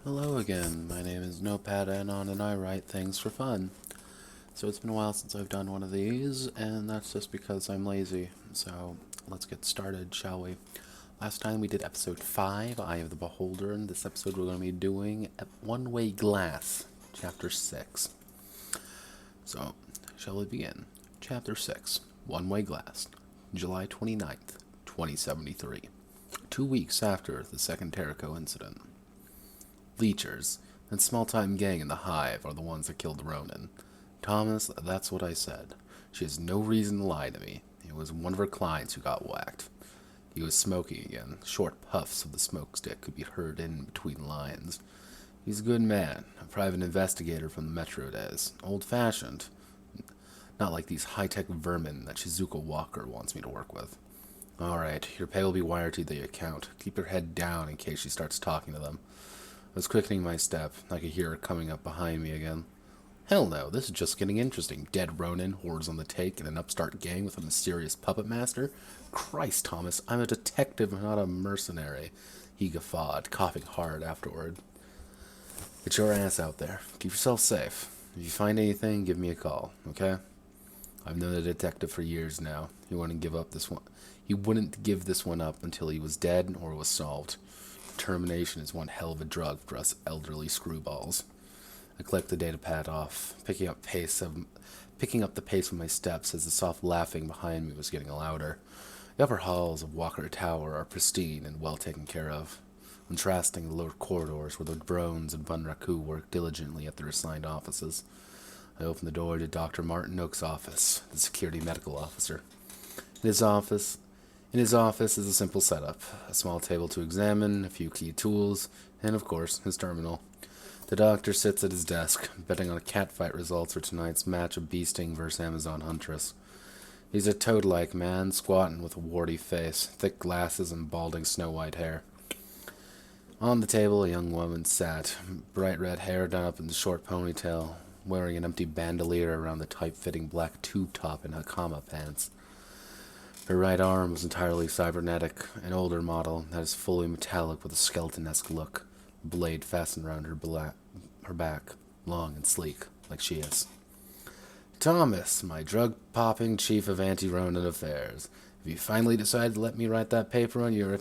Hello again, my name is Notepad and I write things for fun. So it's been a while since I've done one of these, and that's just because I'm lazy. So let's get started, shall we? Last time we did episode 5, Eye of the Beholder, and this episode we're going to be doing One-Way Glass, chapter 6. So, shall we begin? Chapter 6, One-Way Glass, July 29th, 2073. 2 weeks after the second Terrico incident. Leechers, that small-time gang in the Hive are the ones that killed Ronan. Thomas, that's what I said. She has no reason to lie to me. It was one of her clients who got whacked. He was smoking again. Short puffs of the smoke stick could be heard in between lines. He's a good man, a private investigator from the Metro days. Old-fashioned. Not like these high-tech vermin that Shizuka Walker wants me to work with. Alright, your pay will be wired to the account. Keep your head down in case she starts talking to them. I was quickening my step. I could hear her coming up behind me again. Hell no, this is just getting interesting. Dead Ronin, hordes on the take, and an upstart gang with a mysterious puppet master? Christ, Thomas, I'm a detective, not a mercenary. He guffawed, coughing hard afterward. Get your ass out there. Keep yourself safe. If you find anything, give me a call, okay? I've known the detective for years now. He wouldn't give this one up until he was dead or was solved. Determination is one hell of a drug for us elderly screwballs. I clicked the data pad off, picking up the pace of my steps as the soft laughing behind me was getting louder. The upper halls of Walker Tower are pristine and well taken care of, contrasting the lower corridors where the drones and Bunraku work diligently at their assigned offices. I opened the door to Dr. Martin Oak's office, the security medical officer. In his office is a simple setup, a small table to examine, a few key tools, and of course, his terminal. The doctor sits at his desk, betting on catfight results for tonight's match of Beasting vs. Amazon Huntress. He's a toad-like man, squatting with a warty face, thick glasses, and balding snow-white hair. On the table, a young woman sat, bright red hair done up in a short ponytail, wearing an empty bandolier around the tight-fitting black tube top and Hakama pants. Her right arm was entirely cybernetic, an older model that is fully metallic with a skeleton-esque look, a blade fastened around her back, long and sleek, like she is. Thomas, my drug-popping chief of anti-Ronin affairs, have you finally decided to let me write that paper on your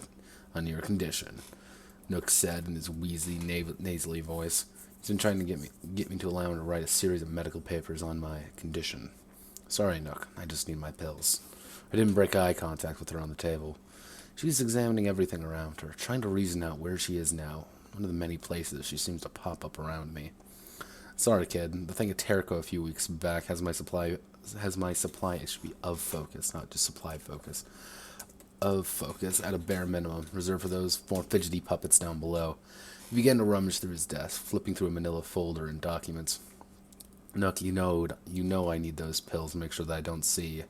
condition? Nook said in his wheezy, nasally voice. He's been trying to get me to allow him to write a series of medical papers on my condition. Sorry, Nook, I just need my pills. I didn't break eye contact with her on the table. She's examining everything around her, trying to reason out where she is now, one of the many places she seems to pop up around me. Sorry, kid. The thing at Terrico a few weeks back has my supply. It should be of focus, not just supply focus. Of focus at a bare minimum, reserved for those more fidgety puppets down below. He began to rummage through his desk, flipping through a manila folder and documents. Nook, you know I need those pills to make sure that I don't see.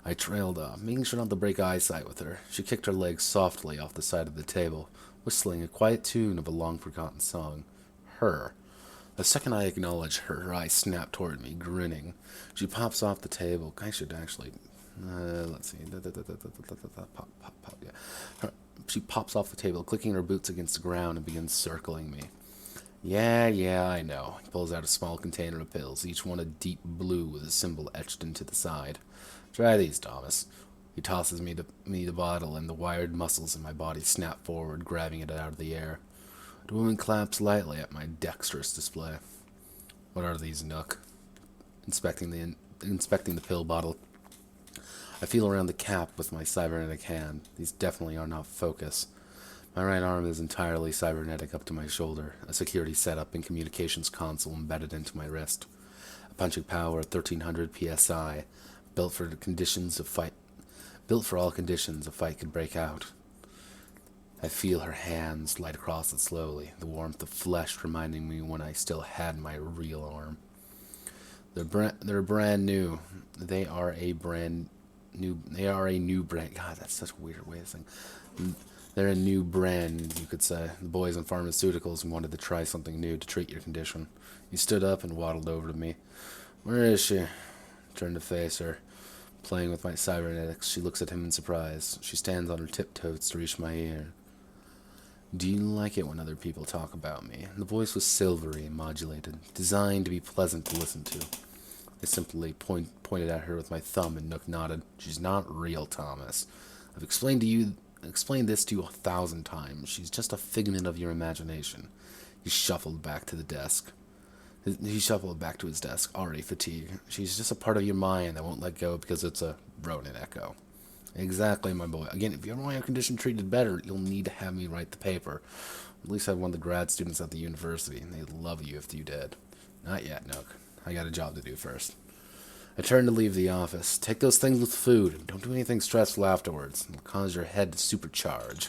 I trailed off, making sure not to break eyesight with her. She kicked her legs softly off the side of the table, whistling a quiet tune of a long-forgotten song. Her. The second I acknowledged her, her eyes snapped toward me, grinning. She pops off the table. I should actually... let's see. Pop, yeah. She pops off the table, clicking her boots against the ground and begins circling me. Yeah, I know. He pulls out a small container of pills, each one a deep blue with a symbol etched into the side. Try these, Thomas. He tosses me the bottle, and the wired muscles in my body snap forward, grabbing it out of the air. The woman claps lightly at my dexterous display. What are these, Nook? Inspecting the pill bottle. I feel around the cap with my cybernetic hand. These definitely are not focus. My right arm is entirely cybernetic up to my shoulder, a security setup and communications console embedded into my wrist. A punching power of 1300 psi, built for all conditions a fight could break out. I feel her hands slide across it slowly, the warmth of flesh reminding me when I still had my real arm. They're brand new. They are a new brand. God, that's such a weird way of saying. They're a new brand, you could say. The boys in pharmaceuticals wanted to try something new to treat your condition. He stood up and waddled over to me. Where is she? Turned to face her. Playing with my cybernetics, she looks at him in surprise. She stands on her tiptoes to reach my ear. Do you like it when other people talk about me? The voice was silvery and modulated, designed to be pleasant to listen to. I simply pointed at her with my thumb, and Nook nodded. She's not real, Thomas. I've explained this to you 1,000 times. She's just a figment of your imagination. He shuffled back to the desk. He shuffled back to his desk, already fatigued. She's just a part of your mind that won't let go because it's a Ronin echo. Exactly, my boy. Again, if you ever want your condition treated better, you'll need to have me write the paper. At least have one of the grad students at the university, and they'd love you if you did. Not yet, Nook. I got a job to do first. I turned to leave the office. Take those things with food. Don't do anything stressful afterwards. It'll cause your head to supercharge.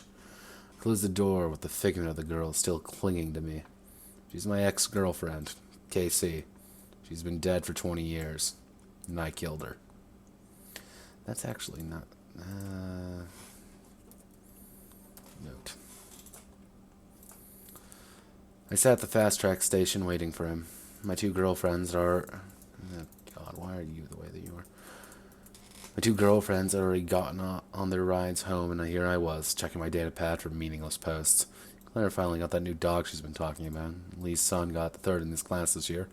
Close the door with the figment of the girl still clinging to me. She's my ex-girlfriend, KC. She's been dead for 20 years, and I killed her. That's actually not... Note. I sat at the fast-track station waiting for him. My two girlfriends are... Oh, God, why are you the way that you are? My two girlfriends had already gotten on their rides home, and here I was, checking my data pad for meaningless posts. Claire finally got that new dog she's been talking about. Lee's son got the third in his class this year.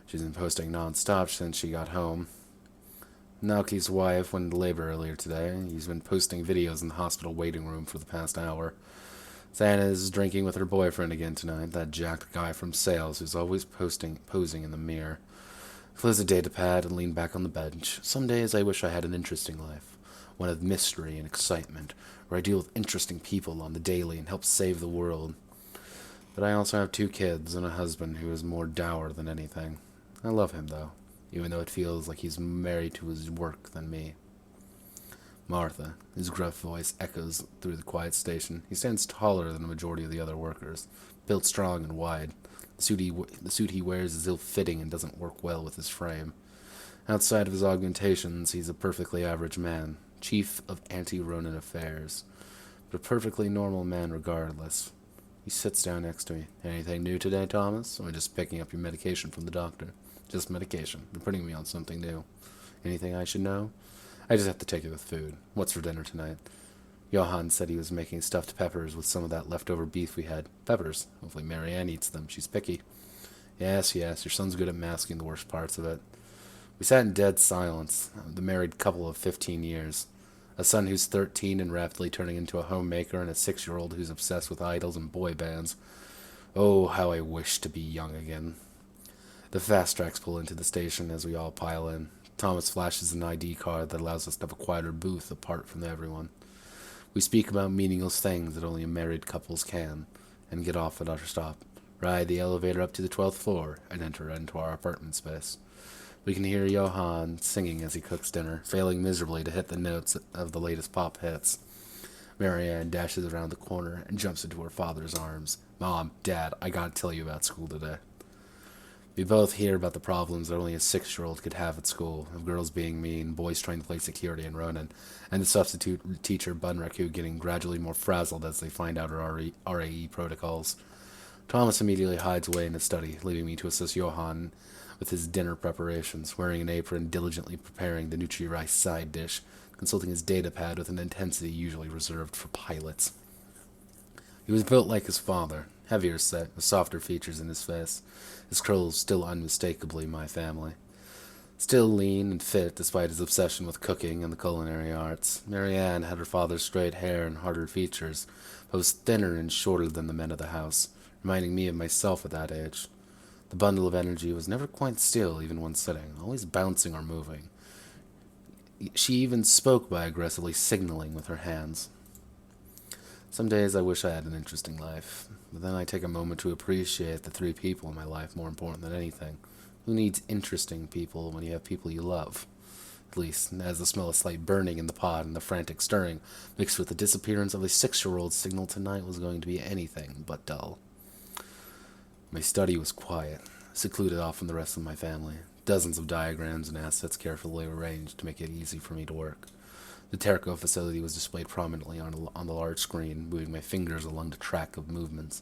She's been posting non-stop since she got home. Naoki's wife went into labor earlier today. He's been posting videos in the hospital waiting room for the past hour. Santa is drinking with her boyfriend again tonight, that jacked guy from sales who's always posing in the mirror. I closed the data pad and leaned back on the bench. Some days I wish I had an interesting life, one of mystery and excitement, where I deal with interesting people on the daily and help save the world. But I also have 2 kids and a husband who is more dour than anything. I love him, though, even though it feels like he's married to his work than me. Martha, his gruff voice echoes through the quiet station. He stands taller than the majority of the other workers, built strong and wide. The suit he wears is ill-fitting and doesn't work well with his frame. Outside of his augmentations, he's a perfectly average man, chief of anti-Ronin affairs, but a perfectly normal man regardless. He sits down next to me. Anything new today, Thomas? Or just picking up your medication from the doctor? Just medication. They're putting me on something new. Anything I should know? I just have to take it with food. What's for dinner tonight? Johann said he was making stuffed peppers with some of that leftover beef we had. Peppers. Hopefully Marianne eats them. She's picky. Yes, your son's good at masking the worst parts of it. We sat in dead silence, the married couple of 15 years. A son who's 13 and rapidly turning into a homemaker, and a 6-year-old who's obsessed with idols and boy bands. Oh, how I wish to be young again. The fast tracks pull into the station as we all pile in. Thomas flashes an ID card that allows us to have a quieter booth apart from everyone. We speak about meaningless things that only married couples can, and get off at our stop, ride the elevator up to the 12th floor, and enter into our apartment space. We can hear Johann singing as he cooks dinner, failing miserably to hit the notes of the latest pop hits. Marianne dashes around the corner and jumps into her father's arms. Mom, Dad, I gotta tell you about school today. We both hear about the problems that only a 6-year-old could have at school, of girls being mean, boys trying to play security in Ronin, and the substitute teacher Bunraku getting gradually more frazzled as they find out her RAE protocols. Thomas immediately hides away in his study, leaving me to assist Johann with his dinner preparations, wearing an apron, diligently preparing the Nutri-Rice side dish, consulting his data pad with an intensity usually reserved for pilots. He was built like his father, heavier set, with softer features in his face, his curls still unmistakably my family. Still lean and fit despite his obsession with cooking and the culinary arts, Marianne had her father's straight hair and harder features, but was thinner and shorter than the men of the house, reminding me of myself at that age. The bundle of energy was never quite still, even when sitting, always bouncing or moving. She even spoke by aggressively signaling with her hands. Some days I wish I had an interesting life, but then I take a moment to appreciate the 3 people in my life more important than anything. Who needs interesting people when you have people you love? At least, as the smell of slight burning in the pot and the frantic stirring, mixed with the disappearance of a 6-year-old, signal tonight was going to be anything but dull. My study was quiet, secluded off from the rest of my family. Dozens of diagrams and assets carefully arranged to make it easy for me to work. The Terco facility was displayed prominently on the large screen, moving my fingers along the track of movements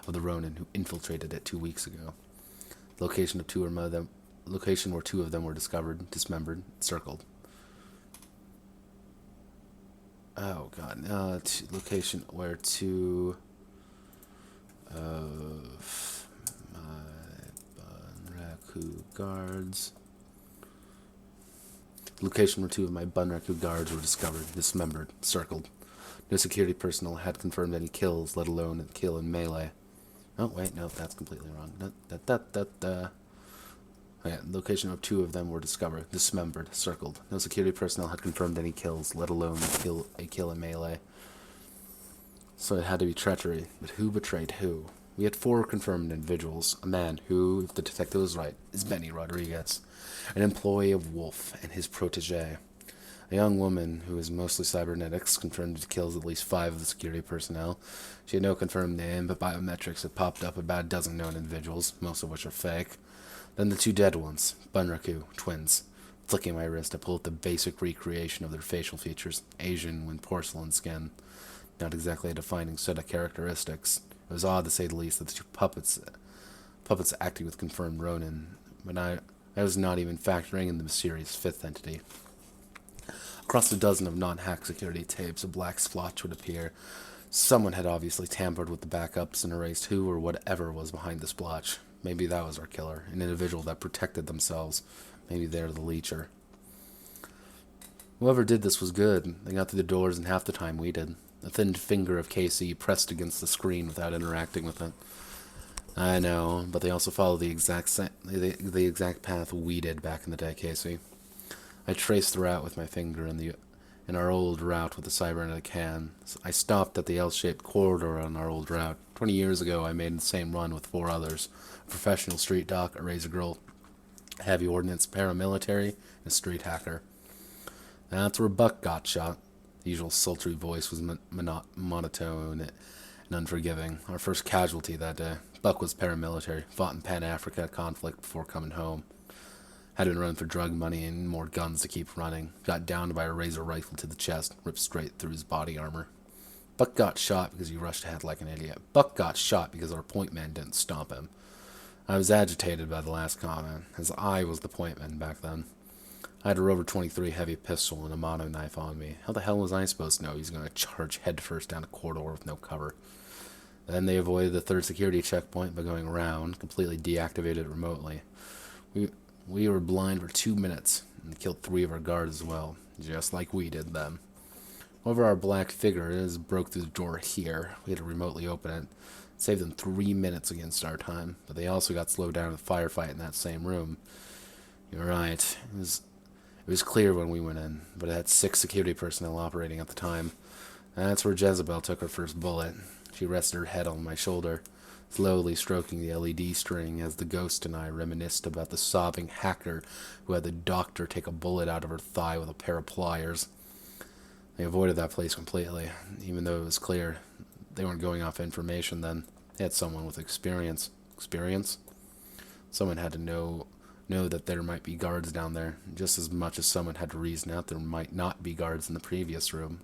of the Ronin who infiltrated it 2 weeks ago. The location where 2 of them were discovered, dismembered, circled. Oh god, location where 2 of my Bunraku guards. The location where 2 of my Bunraku guards were discovered, dismembered, circled. No security personnel had confirmed any kills, let alone a kill in melee. Oh, wait, no, that's completely wrong. Okay, the location of 2 of them were discovered, dismembered, circled. No security personnel had confirmed any kills, let alone a kill in melee. So it had to be treachery. But who betrayed who? We had 4 confirmed individuals. A man who, if the detective was right, is Benny Rodriguez, an employee of Wolf and his protege. A young woman who is mostly cybernetics confirmed the kills of at least 5 of the security personnel. She had no confirmed name, but biometrics had popped up about a dozen known individuals, most of which are fake. Then the 2 dead ones, Bunraku, twins. Flicking my wrist, I pulled up the basic recreation of their facial features, Asian with porcelain skin. Not exactly a defining set of characteristics. It was odd, to say the least, that the 2 puppets acting with confirmed Ronin, but I was not even factoring in the mysterious 5th entity. Across a dozen of non-hack security tapes, a black splotch would appear. Someone had obviously tampered with the backups and erased who or whatever was behind the splotch. Maybe that was our killer, an individual that protected themselves. Maybe they're the leecher. Whoever did this was good. They got through the doors in half the time we did. A thin finger of KC pressed against the screen without interacting with it. I know, but they also followed the exact path we did back in the day, Casey. I traced the route with my finger in our old route with the cybernetic hand. I stopped at the L-shaped corridor on our old route. 20 years ago, I made the same run with 4 others. A professional street doc, a razor girl, a heavy ordnance paramilitary, and a street hacker. That's where Buck got shot. The usual sultry voice was monotone and unforgiving. Our first casualty that day. Buck was paramilitary, fought in Pan-Africa conflict before coming home. Had been run for drug money and more guns to keep running. Got downed by a razor rifle to the chest, ripped straight through his body armor. Buck got shot because he rushed ahead like an idiot. Buck got shot because our point man didn't stomp him. I was agitated by the last comment, as I was the point man back then. I had a Rover 23 heavy pistol and a mono knife on me. How the hell was I supposed to know he was going to charge headfirst down a corridor with no cover? Then they avoided the 3rd security checkpoint by going around, completely deactivated it remotely. We were blind for 2 minutes, and killed 3 of our guards as well, just like we did them. However, our black figures broke through the door here. We had to remotely open it. Saved them 3 minutes against our time, but they also got slowed down in the firefight in that same room. You're right. It was clear when we went in, but it had 6 security personnel operating at the time. That's where Jezebel took her first bullet. She rested her head on my shoulder, slowly stroking the LED string as the ghost and I reminisced about the sobbing hacker who had the doctor take a bullet out of her thigh with a pair of pliers. They avoided that place completely, even though it was clear they weren't going off information then. They had someone with experience. Experience? Someone had to know that there might be guards down there, just as much as someone had to reason out there might not be guards in the previous room.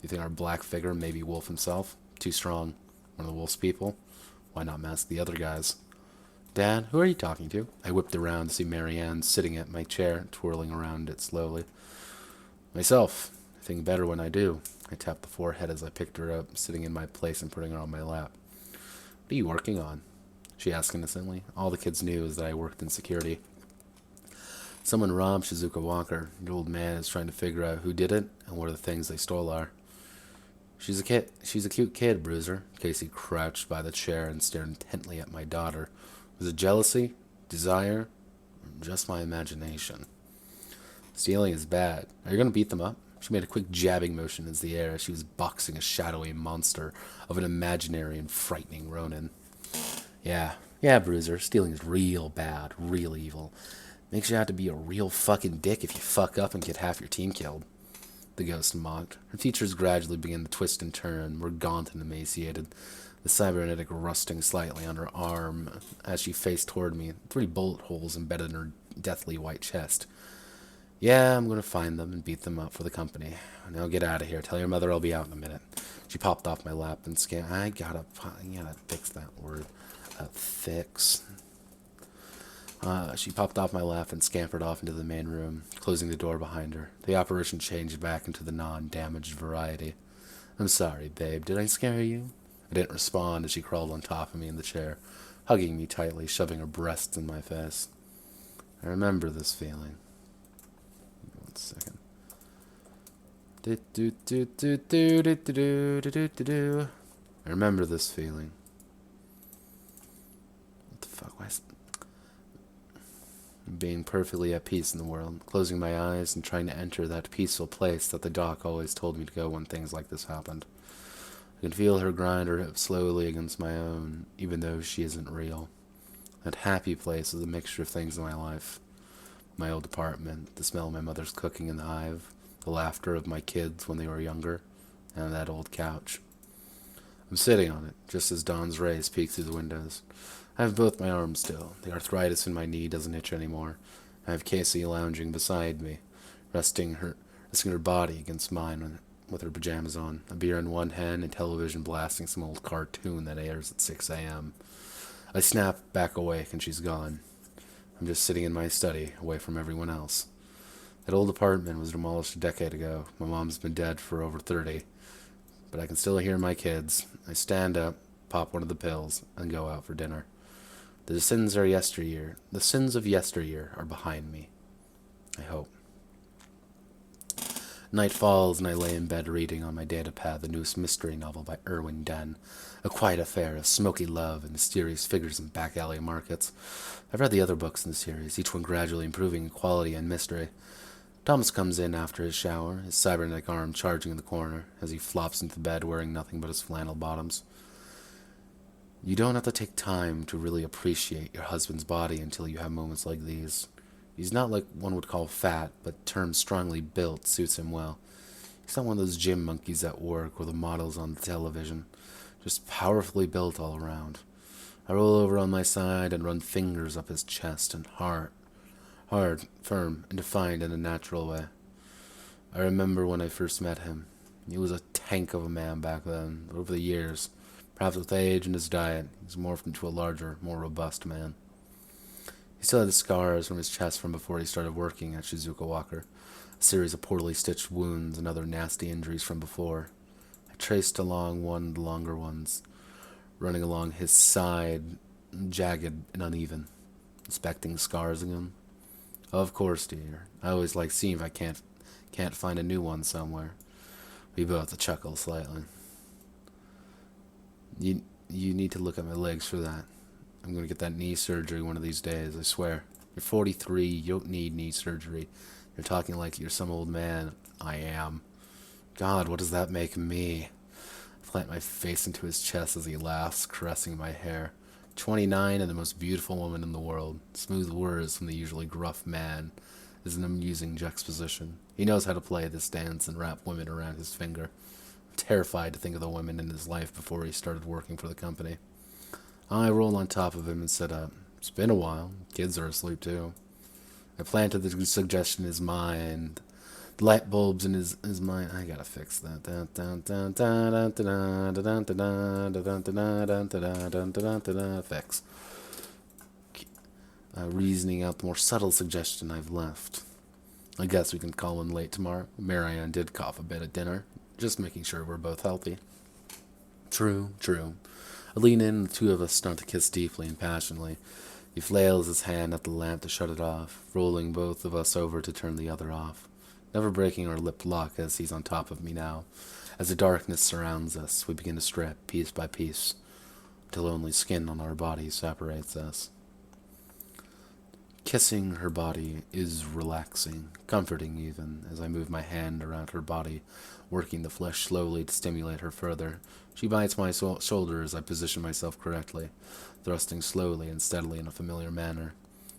You think our black figure may be Wolf himself? Too strong. One of the Wolf's people? Why not mask the other guys? Dad, who are you talking to? I whipped around to see Marianne sitting at my chair, twirling around it slowly. Myself. I think better when I do. I tapped the forehead as I picked her up, sitting in my place and putting her on my lap. What are you working on? She asked innocently. All the kids knew is that I worked in security. Someone robbed Shizuka Walker. The old man is trying to figure out who did it and what the things they stole are. She's a cute kid, Bruiser. Casey crouched by the chair and stared intently at my daughter. Was it jealousy? Desire? Or just my imagination? Stealing is bad. Are you going to beat them up? She made a quick jabbing motion into the air as she was boxing a shadowy monster of an imaginary and frightening Ronin. Yeah, Bruiser. Stealing is real bad, real evil. Makes you have to be a real fucking dick if you fuck up and get half your team killed. The ghost mocked. Her features gradually began to twist and turn, were gaunt and emaciated, the cybernetic rusting slightly on her arm as she faced toward me, 3 bullet holes embedded in her deathly white chest. Yeah, I'm going to find them and beat them up for the company. Now get out of here. Tell your mother I'll be out in a minute. She popped off my lap and scanned. I gotta fix that word. Fix. She popped off my lap and scampered off into the main room, closing the door behind her. The apparition changed back into the non-damaged variety. I'm sorry, babe. Did I scare you? I didn't respond as she crawled on top of me in the chair, hugging me tightly, shoving her breasts in my face. I remember this feeling. 1 second. I remember this feeling. What the fuck? Why is being perfectly at peace in the world, closing my eyes and trying to enter that peaceful place that the doc always told me to go when things like this happened. I can feel her grind her hips slowly against my own, even though she isn't real. That happy place is a mixture of things in my life. My old apartment, the smell of my mother's cooking in the hive, the laughter of my kids when they were younger, and that old couch. I'm sitting on it, just as dawn's rays peek through the windows. I have both my arms still. The arthritis in my knee doesn't itch anymore. I have Casey lounging beside me, resting her body against mine with her pajamas on, a beer in one hand and television blasting some old cartoon that airs at 6 a.m. I snap back awake and she's gone. I'm just sitting in my study, away from everyone else. That old apartment was demolished a decade ago. My mom's been dead for over 30. But I can still hear my kids. I stand up, pop one of the pills, and go out for dinner. The sins of yesteryear are behind me. I hope. Night falls and I lay in bed reading on my datapad the newest mystery novel by Irwin Dunn, a quiet affair of smoky love and mysterious figures in back alley markets. I've read the other books in the series, each one gradually improving in quality and mystery. Thomas comes in after his shower, his cybernetic arm charging in the corner, as he flops into bed wearing nothing but his flannel bottoms. You don't have to take time to really appreciate your husband's body until you have moments like these. He's not like one would call fat, but term strongly built suits him well. He's not one of those gym monkeys at work or the models on the television, just powerfully built all around. I roll over on my side and run fingers up his chest and hard, firm, and defined in a natural way. I remember when I first met him. He was a tank of a man back then, but over the years, perhaps with age and his diet, he's morphed into a larger, more robust man. He still had the scars from his chest from before he started working at Shizuoka Walker, a series of poorly stitched wounds and other nasty injuries from before. I traced along one of the longer ones, running along his side, jagged and uneven, inspecting scars again. Of course, dear. I always like seeing if I can't find a new one somewhere. We both chuckle slightly. You need to look at my legs for that. I'm going to get that knee surgery one of these days, I swear. You're 43, you don't need knee surgery. You're talking like you're some old man. I am. God, what does that make me? I plant my face into his chest as he laughs, caressing my hair. 29 and the most beautiful woman in the world. Smooth words from the usually gruff man is an amusing juxtaposition. He knows how to play this dance and wrap women around his finger. I'm terrified to think of the women in his life before he started working for the company. I roll on top of him and sit up. It's been a while. Kids are asleep too. I planted the suggestion in his mind. The light bulbs in his mind. I gotta fix that. Fix. Reasoning out the more subtle suggestion I've left. I guess we can call in late tomorrow. Marianne did cough a bit at dinner, just making sure we're both healthy. True. I lean in and the two of us start to kiss deeply and passionately. He flails his hand at the lamp to shut it off, rolling both of us over to turn the other off. Never breaking our lip lock as he's on top of me now. As the darkness surrounds us, we begin to strip, piece by piece, till only skin on our bodies separates us. Kissing her body is relaxing, comforting even, as I move my hand around her body, working the flesh slowly to stimulate her further. She bites my shoulder as I position myself correctly, thrusting slowly and steadily in a familiar manner.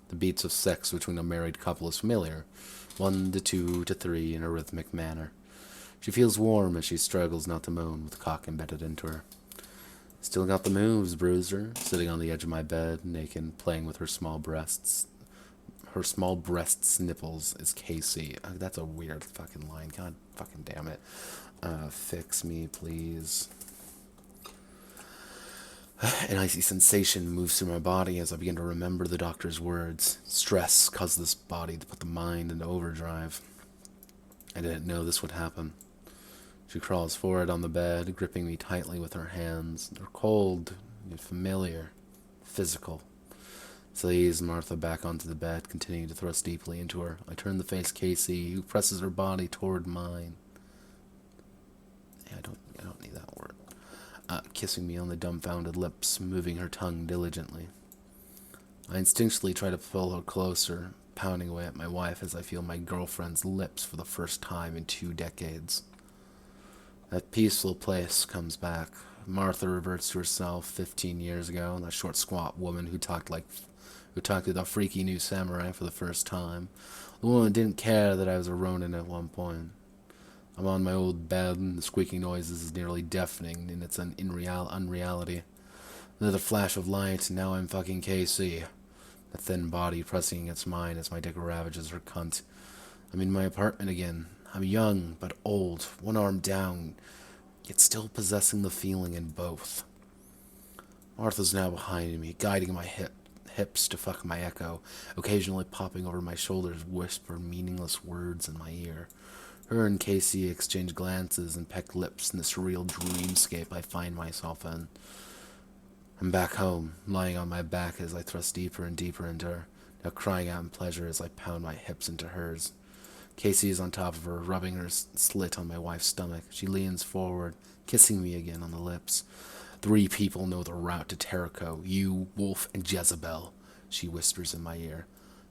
The beats of sex between a married couple is familiar, 1 to 2 to 3 in a rhythmic manner. She feels warm as she struggles not to moan with the cock embedded into her. Still got the moves, bruiser, sitting on the edge of my bed, naked, playing with her small breasts. Her small breasts' nipples is Casey. That's a weird fucking line. God fucking damn it. Fix me, please. An icy sensation moves through my body as I begin to remember the doctor's words. Stress causes this body to put the mind into overdrive. I didn't know this would happen. She crawls forward on the bed, gripping me tightly with her hands. They're cold, yet familiar, physical. So I ease Martha back onto the bed, continuing to thrust deeply into her. I turn to face Casey, who presses her body toward mine. I don't need that word. Kissing me on the dumbfounded lips, moving her tongue diligently. I instinctually try to pull her closer, pounding away at my wife as I feel my girlfriend's lips for the first time in 2 decades. That peaceful place comes back. Martha reverts to herself 15 years ago, that short, squat woman who talked to the freaky new samurai for the first time. The woman didn't care that I was a Ronin at one point. I'm on my old bed, and the squeaking noises is nearly deafening in its unreality. Another flash of light, and now I'm fucking KC. The thin body pressing against mine as my dick ravages her cunt. I'm in my apartment again. I'm young, but old, one arm down, yet still possessing the feeling in both. Martha's now behind me, guiding my hips to fuck my echo, occasionally popping over my shoulders, whisper meaningless words in my ear. Her and Casey exchange glances and peck lips in the surreal dreamscape I find myself in. I'm back home, lying on my back as I thrust deeper and deeper into her, now crying out in pleasure as I pound my hips into hers. Casey is on top of her, rubbing her slit on my wife's stomach. She leans forward, kissing me again on the lips. 3 people know the route to Terrico, you, Wolf, and Jezebel, she whispers in my ear.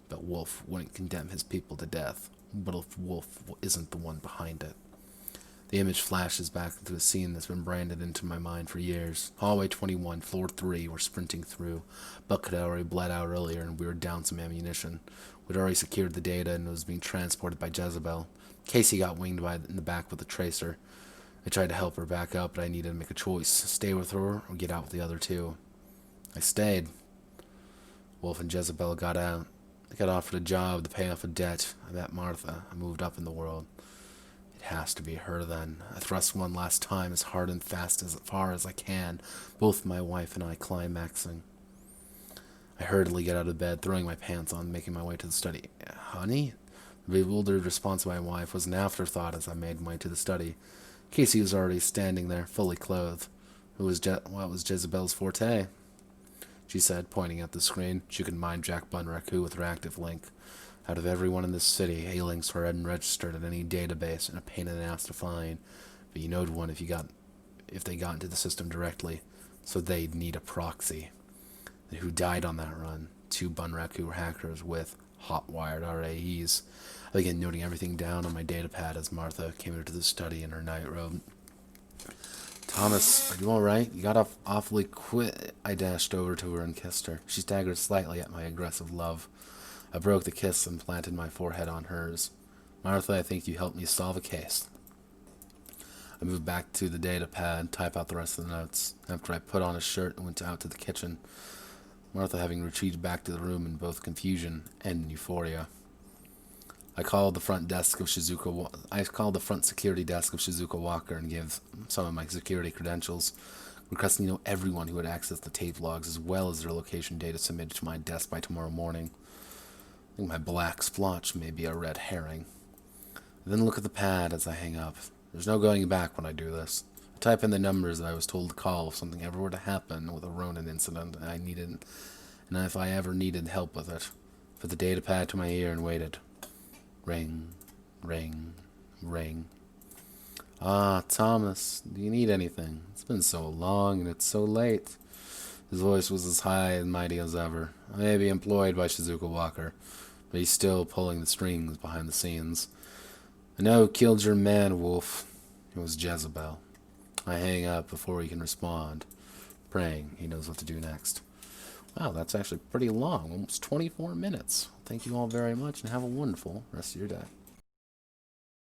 But Wolf wouldn't condemn his people to death. But if Wolf isn't the one behind it? The image flashes back into a scene that's been branded into my mind for years. Hallway 21, floor 3, we're sprinting through. Buck had already bled out earlier, and we were down some ammunition. We'd already secured the data, and it was being transported by Jezebel. Casey got winged in the back with a tracer. I tried to help her back up, but I needed to make a choice. Stay with her, or get out with the other 2. I stayed. Wolf and Jezebel got out. I got offered a job to pay off a debt. I met Martha. I moved up in the world. It has to be her then. I thrust one last time as hard and fast as far as I can, both my wife and I climaxing. I hurriedly get out of bed, throwing my pants on, making my way to the study. Honey? The bewildered response of my wife was an afterthought as I made my way to the study. Casey was already standing there, fully clothed. What was Jezebel's forte? She said, pointing at the screen. She could mine Jack Bunraku with her active link. Out of everyone in this city, A-links were unregistered in any database and a pain in the ass to find. But you knowed one if they got into the system directly. So they'd need a proxy. And who died on that run? 2 Bunraku hackers with hot-wired RAEs. I began noting everything down on my datapad as Martha came into the study in her nightrobe. Thomas, are you alright? You got off awfully quick. I dashed over to her and kissed her. She staggered slightly at my aggressive love. I broke the kiss and planted my forehead on hers. Martha, I think you helped me solve a case. I moved back to the datapad, type out the rest of the notes. After I put on a shirt and went out to the kitchen, Martha having retreated back to the room in both confusion and euphoria. I called the front security desk of Shizuka Walker and gave some of my security credentials, requesting to know everyone who had access to tape logs as well as their location data submitted to my desk by tomorrow morning. I think my black splotch may be a red herring. I then look at the pad as I hang up. There's no going back when I do this. I type in the numbers that I was told to call if something ever were to happen with a Ronin incident and if I ever needed help with it. Put the datapad to my ear and waited. Ring, ring, ring. Ah, Thomas, do you need anything? It's been so long and it's so late. His voice was as high and mighty as ever. I may be employed by Shizuka Walker, but he's still pulling the strings behind the scenes. I know who killed your man, Wolf. It was Jezebel. I hang up before he can respond, praying he knows what to do next. Wow, that's actually pretty long, almost 24 minutes. Thank you all very much and have a wonderful rest of your day.